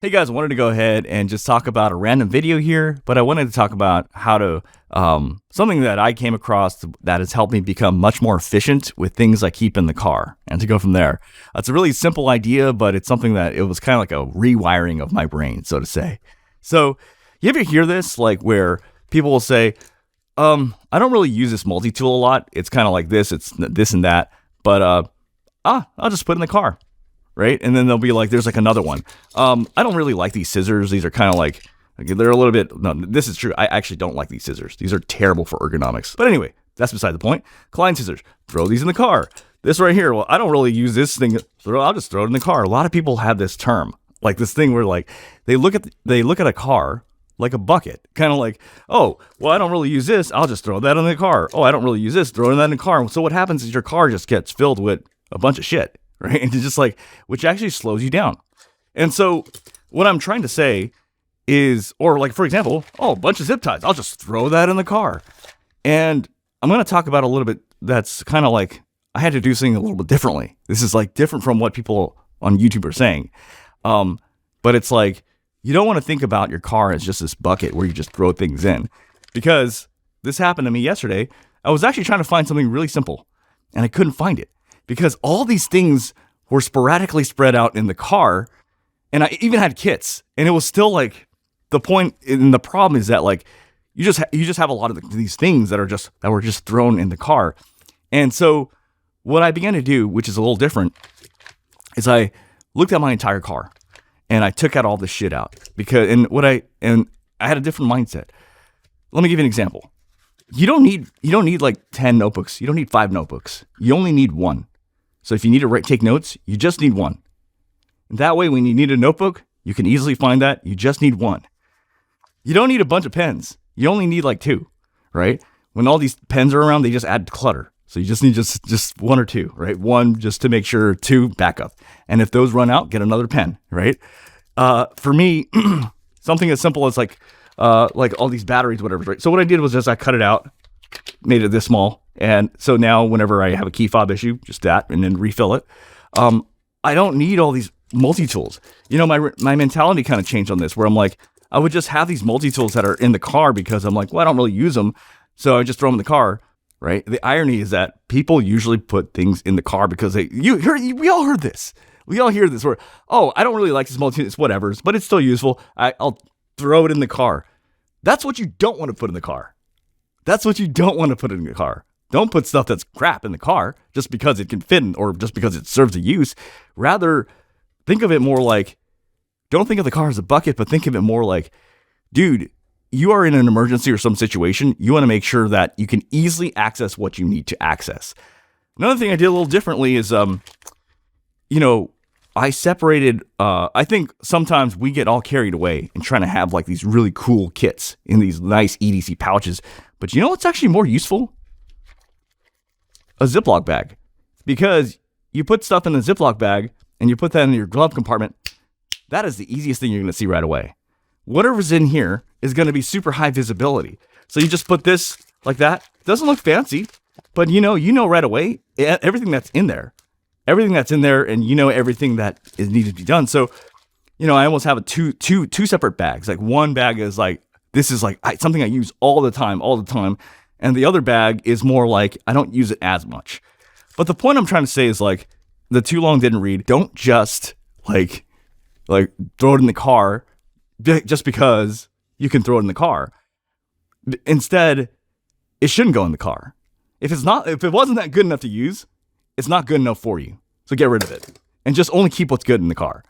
Hey guys, I wanted to go ahead and just talk about a random video here, but I wanted to talk about how to, something that I came across that has helped me become much more efficient with things I keep in the car and to go from there. It's a really simple idea, but it's something that it was kind of like a rewiring of my brain, so to say. So you ever hear this, like where people will say, I don't really use this multi-tool a lot. It's kind of like this, it's this and that, but, I'll just put it in the car. Right? And then they'll be like, there's like another one. I don't really like these scissors. These are kind of like, they're a little bit, no, this is true. I actually don't like these scissors. These are terrible for ergonomics. But anyway, that's beside the point. Klein scissors, throw these in the car. This right here, well, I don't really use this thing. I'll just throw it in the car. A lot of people have this term, like this thing where like, they look at a car like a bucket, kind of like, oh, well, I don't really use this. I'll just throw that in the car. Oh, I don't really use this. Throw that in the car. So what happens is your car just gets filled with a bunch of shit. Right. And it's just like, which actually slows you down. And so what I'm trying to say is, or like, for example, a bunch of zip ties, I'll just throw that in the car. And I'm going to talk about a little bit that's kind of like, I had to do something a little bit differently. This is like different from what people on YouTube are saying. But it's like, you don't want to think about your car as just this bucket where you just throw things in, because this happened to me yesterday. I was actually trying to find something really simple and I couldn't find it, because all these things were sporadically spread out in the car, and I even had kits, and it was still like the point. And the problem is that like you just have a lot of these things that were just thrown in the car. And so what I began to do, which is a little different, is I looked at my entire car and I took out all this shit out, because I had a different mindset. Let me give you an example. You don't need like 10 notebooks. You don't need 5 notebooks. You only need one. So if you need to take notes, you just need one. And that way, when you need a notebook, you can easily find that. You just need one. You don't need a bunch of pens. You only need like 2, right? When all these pens are around, they just add clutter. So you just need just 1 or 2, right? 1 just to make sure, 2 backup. And if those run out, get another pen, right? For me, something as simple as like all these batteries, whatever, right? So what I did was just I cut it out, made it this small. And so now whenever I have a key fob issue, just that, and then refill it. I don't need all these multi-tools. You know, my mentality kind of changed on this, where I'm like, I would just have these multi-tools that are in the car because I'm like, well, I don't really use them. So I just throw them in the car, right? The irony is that people usually put things in the car because we all heard this. We all hear this where, oh, I don't really like this multi-tool, it's whatever, but it's still useful. I'll throw it in the car. That's what you don't want to put in the car. That's what you don't want to put in the car. Don't put stuff that's crap in the car just because it can fit in, or just because it serves a use. Rather, think of it more like, don't think of the car as a bucket, but think of it more like, dude, you are in an emergency or some situation. You want to make sure that you can easily access what you need to access. Another thing I did a little differently is, I separated, I think sometimes we get all carried away in trying to have like these really cool kits in these nice EDC pouches. But you know what's actually more useful? A Ziploc bag. Because you put stuff in the Ziploc bag and you put that in your glove compartment, that is the easiest thing you're going to see right away. Whatever's in here is going to be super high visibility. So you just put this like that. It doesn't look fancy, but you know right away everything that's in there. Everything that's in there, and you know everything that is needed to be done. So, I almost have two separate bags. Like one bag is like, this is like something I use all the time. And the other bag is more like, I don't use it as much. But the point I'm trying to say is like, the too long didn't read. Don't just like throw it in the car just because you can throw it in the car. Instead, it shouldn't go in the car. If it wasn't that good enough to use, it's not good enough for you. So get rid of it and just only keep what's good in the car.